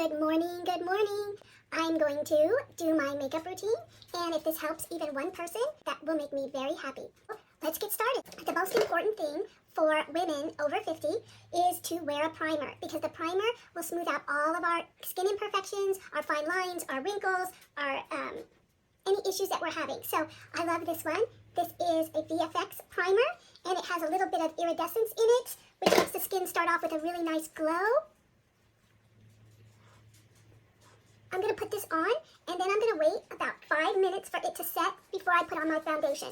Good morning, good morning. I'm going to do my makeup routine, and if this helps even one person, that will make me very happy. Let's get started. The most important thing for women over 50 is to wear a primer, because the primer will smooth out all of our skin imperfections, our fine lines, our wrinkles, our any issues that we're having. So I love this one. This is a VFX primer, and it has a little bit of iridescence in it, which makes the skin start off with a really nice glow. I'm going to put this on, and then I'm going to wait about 5 minutes for it to set before I put on my foundation.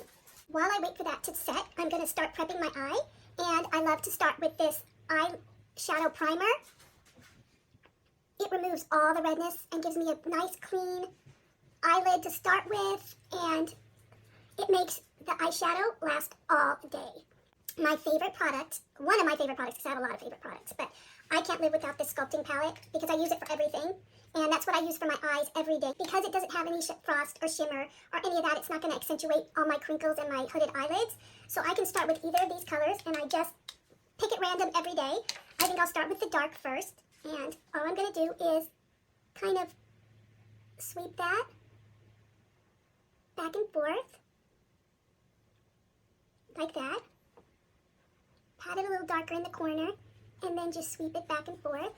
While I wait for that to set, I'm going to start prepping my eye, and I love to start with this eyeshadow primer. It removes all the redness and gives me a nice clean eyelid to start with, and it makes the eyeshadow last all day. My favorite product, one of my favorite products, because I have a lot of favorite products, but I can't live without this sculpting palette because I use it for everything. And that's what I use for my eyes every day. Because it doesn't have any frost or shimmer or any of that, it's not going to accentuate all my crinkles and my hooded eyelids. So I can start with either of these colors, and I just pick at random every day. I think I'll start with the dark first. And all I'm going to do is kind of sweep that back and forth, like that. Pat it a little darker in the corner, and then just sweep it back and forth.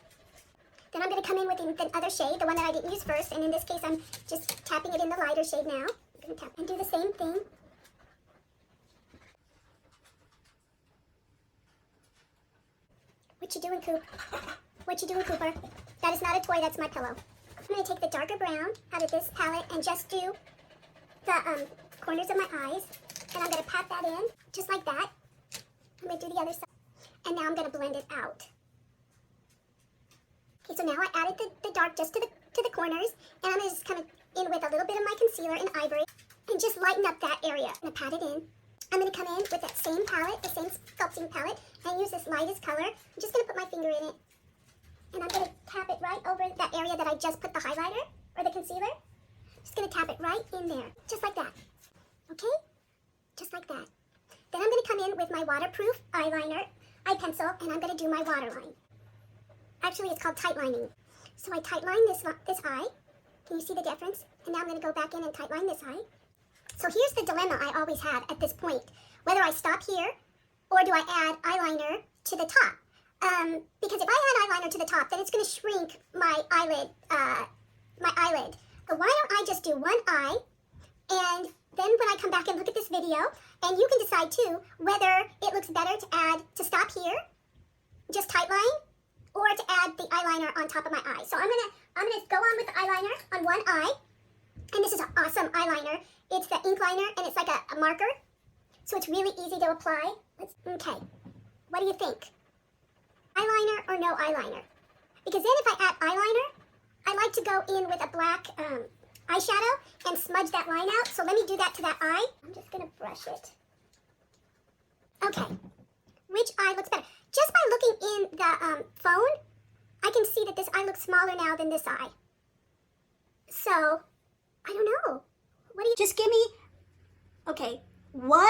Then I'm going to come in with the other shade, the one that I didn't use first, and in this case I'm just tapping it in the lighter shade now. I'm going to tap and do the same thing. What you doing, Coop? What you doing, Cooper? That is not a toy, that's my pillow. I'm going to take the darker brown out of this palette and just do the corners of my eyes, and I'm going to pat that in, just like that. I'm going to do the other side, and now I'm going to blend it out. Okay, so now I added the dark just to the corners, and I'm going to just come in with a little bit of my concealer in ivory and just lighten up that area. I'm going to pat it in. I'm going to come in with that same palette, the same sculpting palette, and use this lightest color. I'm just going to put my finger in it, and I'm going to tap it right over that area that I just put the highlighter or the concealer. Just going to tap it right in there, just like that. Okay? Just like that. Then I'm going to come in with my waterproof eyeliner, eye pencil, and I'm going to do my waterline. Actually, it's called tight lining. So I tight line this eye. Can you see the difference? And now I'm going to go back in and tight line this eye. So here's the dilemma I always have at this point. Whether I stop here or do I add eyeliner to the top. Because if I add eyeliner to the top, then it's going to shrink my eyelid. So why don't I just do one eye, and then when I come back and look at this video, and you can decide too whether it looks better to stop here, just tight line, or to add the eyeliner on top of my eye. So I'm gonna go on with the eyeliner on one eye, and this is an awesome eyeliner. It's the ink liner, and it's like a marker, so it's really easy to apply. Okay, what do you think? Eyeliner or no eyeliner? Because then if I add eyeliner, I like to go in with a black eyeshadow and smudge that line out. So let me do that to that eye. I'm just gonna brush it. Okay, which eye looks better? Just by looking in the phone, I can see that this eye looks smaller now than this eye. So, I don't know. What do you... Just give me, okay, 1,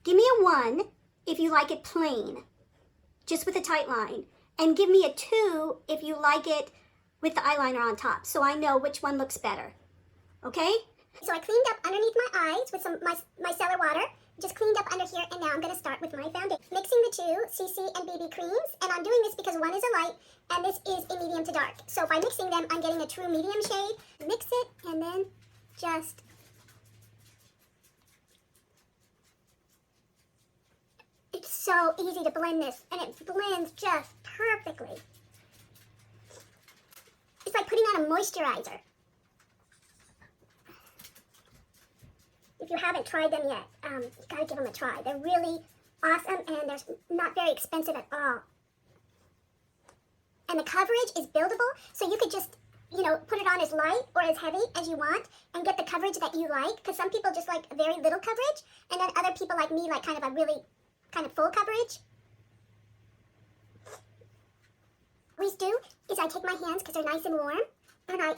give me a 1 if you like it plain, just with a tight line. And give me a 2 if you like it with the eyeliner on top, so I know which one looks better. Okay? So I cleaned up underneath my eyes with some micellar water. Just cleaned up under here, and now I'm going to start with my foundation. Mixing the two CC and BB creams, and I'm doing this because one is a light and this is a medium to dark. So by mixing them, I'm getting a true medium shade. Mix it, and then just it's so easy to blend this, and it blends just perfectly. It's like putting on a moisturizer. If you haven't tried them yet, you gotta give them a try. They're really awesome, and they're not very expensive at all. And the coverage is buildable, so you could just, put it on as light or as heavy as you want and get the coverage that you like, because some people just like very little coverage, and then other people like me like kind of a really kind of full coverage. What I always do is I take my hands, because they're nice and warm, and I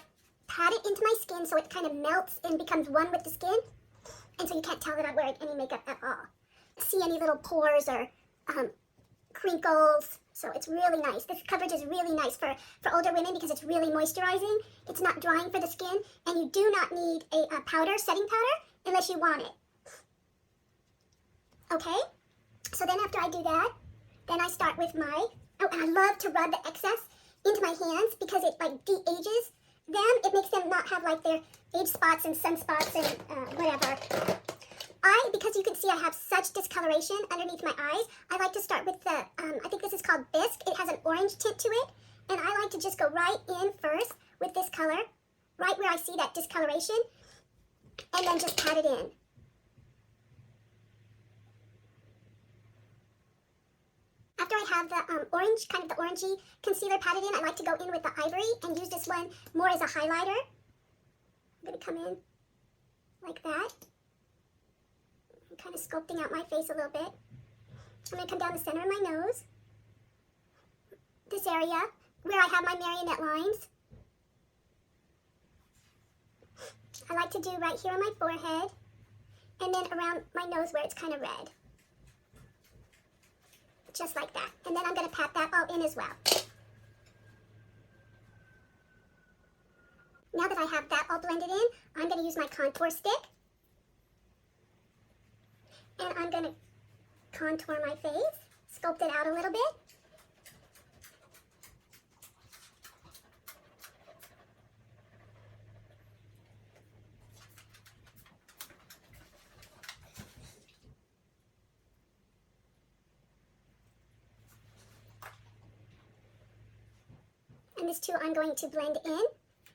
pat it into my skin so it kind of melts and becomes one with the skin. And so you can't tell that I'm wearing any makeup at all. See any little pores or crinkles So it's really nice. This coverage is really nice for older women because it's really moisturizing. It's not drying for the skin, and you do not need a powder, setting powder, unless you want it. Okay? So then after I do that, then I start with my, oh, and I love to rub the excess into my hands because it like de-ages them. It makes them not have like their age spots and sunspots and whatever. Because you can see I have such discoloration underneath my eyes, I like to start with the, I think this is called Bisque. It has an orange tint to it, and I like to just go right in first with this color, right where I see that discoloration, and then just pat it in. After I have the orange, kind of the orangey concealer patted in, I like to go in with the ivory and use this one more as a highlighter. I'm going to come in like that. I'm kind of sculpting out my face a little bit. I'm going to come down the center of my nose. This area where I have my marionette lines. I like to do right here on my forehead. And then around my nose where it's kind of red. Just like that. And then I'm going to pat that all in as well. Now that I have that all blended in, I'm going to use my contour stick. And I'm going to contour my face, sculpt it out a little bit. And this too I'm going to blend in.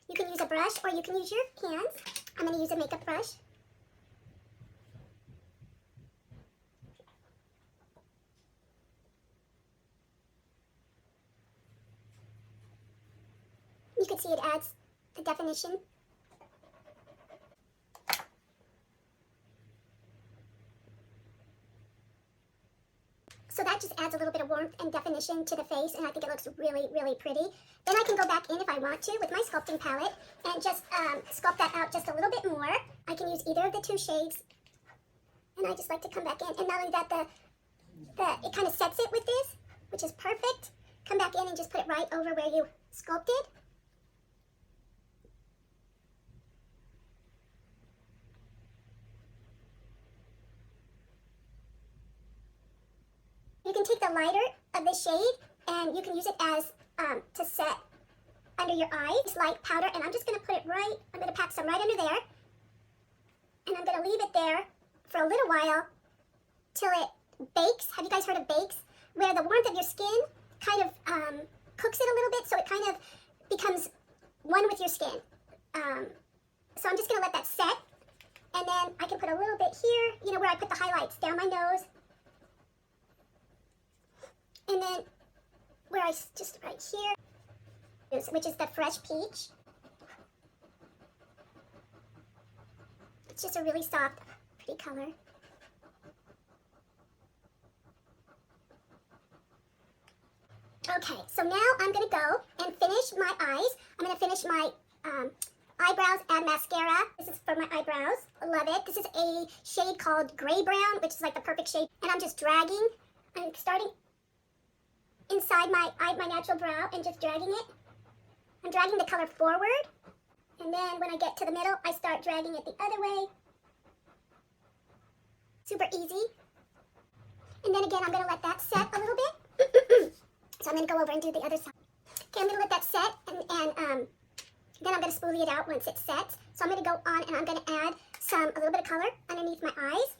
You can use a brush or you can use your hands. I'm going to use a makeup brush. You can see it adds the definition. So that just adds a little bit of warmth and definition to the face, and I think it looks really, really pretty. Then I can go back in if I want to with my sculpting palette and just sculpt that out just a little bit more. I can use either of the two shades, and I just like to come back in. And not only that, it kind of sets it with this, which is perfect. Come back in and just put it right over where you sculpted. You can take the lighter of this shade and you can use it as to set under your eyes. It's light powder, and I'm just going to put it right, I'm going to pack some right under there. And I'm going to leave it there for a little while till it bakes. Have you guys heard of bakes? Where the warmth of your skin kind of cooks it a little bit so it kind of becomes one with your skin. So I'm just going to let that set. And then I can put a little bit here, you know, where I put the highlights, down my nose. And then where I just right here, which is the Fresh Peach. It's just a really soft, pretty color. Okay, so now I'm going to go and finish my eyes. I'm going to finish my eyebrows and mascara. This is for my eyebrows. I love it. This is a shade called Gray Brown, which is like the perfect shade. And I'm just dragging. I'm starting inside my natural brow and just dragging it. I'm dragging the color forward. And then when I get to the middle, I start dragging it the other way. Super easy. And then again, I'm going to let that set a little bit. So I'm going to go over and do the other side. Okay, I'm going to let that set, and then I'm going to spoolie it out once it sets. So I'm going to go on and I'm going to add a little bit of color underneath my eyes.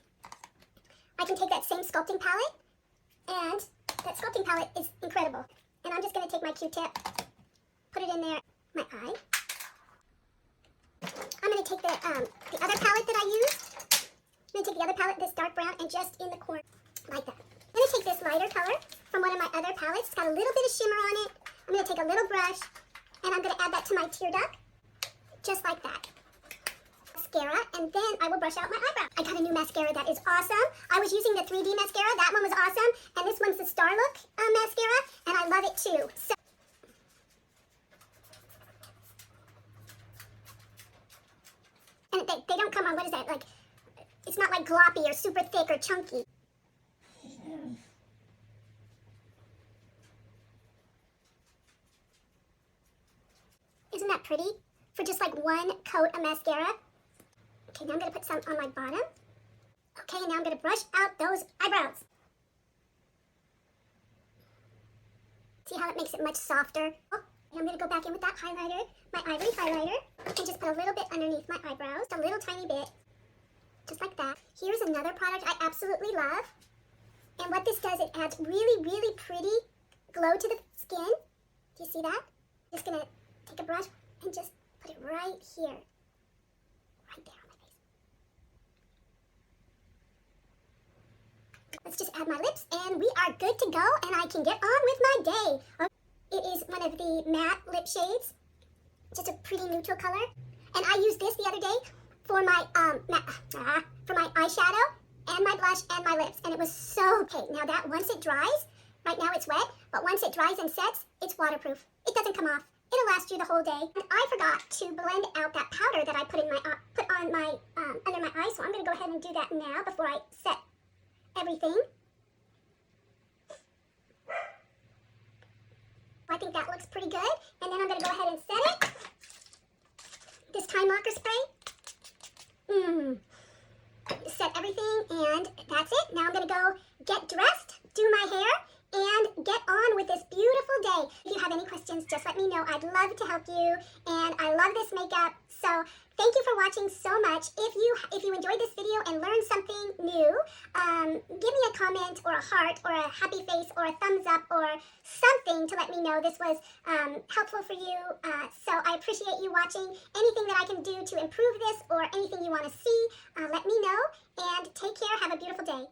I can take that same sculpting palette, and that sculpting palette is incredible. And I'm just going to take my Q-tip, put it in there, my eye. I'm going to take the other palette that I used. I'm going to take the other palette, this dark brown, and just in the corner, like that. I'm going to take this lighter color from one of my other palettes. It's got a little bit of shimmer on it. I'm going to take a little brush, and I'm going to add that to my tear duct, just like that. Mascara, and then I will brush out my eyebrow. I got a new mascara that is awesome. I was using the 3D mascara. That one was awesome. And this one's the Star Look mascara, and I love it too. So and they don't come on, what is that, like, it's not like gloppy or super thick or chunky. that pretty? For just like one coat of mascara. Okay, now I'm going to put some on my bottom. Okay, and now I'm going to brush out those eyebrows. See how it makes it much softer? Oh, and I'm going to go back in with that highlighter, my ivory highlighter, and just put a little bit underneath my eyebrows, a little tiny bit, just like that. Here's another product I absolutely love. And what this does, it adds really, really pretty glow to the skin. Do you see that? Just going to take a brush and just put it right here. Right there on my face. Let's just add my lips and we are good to go and I can get on with my day. It is one of the matte lip shades. Just a pretty neutral color. And I used this the other day for my eyeshadow and my blush and my lips. And it was so okay. Now that once it dries, right now it's wet, but once it dries and sets, it's waterproof. It doesn't come off. It'll last you the whole day. And I forgot to blend out that powder that I put in my on my under my eye, so I'm gonna go ahead and do that now before I set everything. I think that looks pretty good. And then I'm gonna go ahead and set it. This Time Locker spray. Set everything, and that's it. Now I'm gonna go get dressed, do my hair, and get on with this beautiful day. If you have any questions, just let me know. I'd love to help you, and I love this makeup. So thank you for watching so much. If you enjoyed this video and learned something new, give me a comment or a heart or a happy face or a thumbs up or something to let me know this was helpful for you. So I appreciate you watching. Anything that I can do to improve this or anything you want to see, let me know. And take care. Have a beautiful day.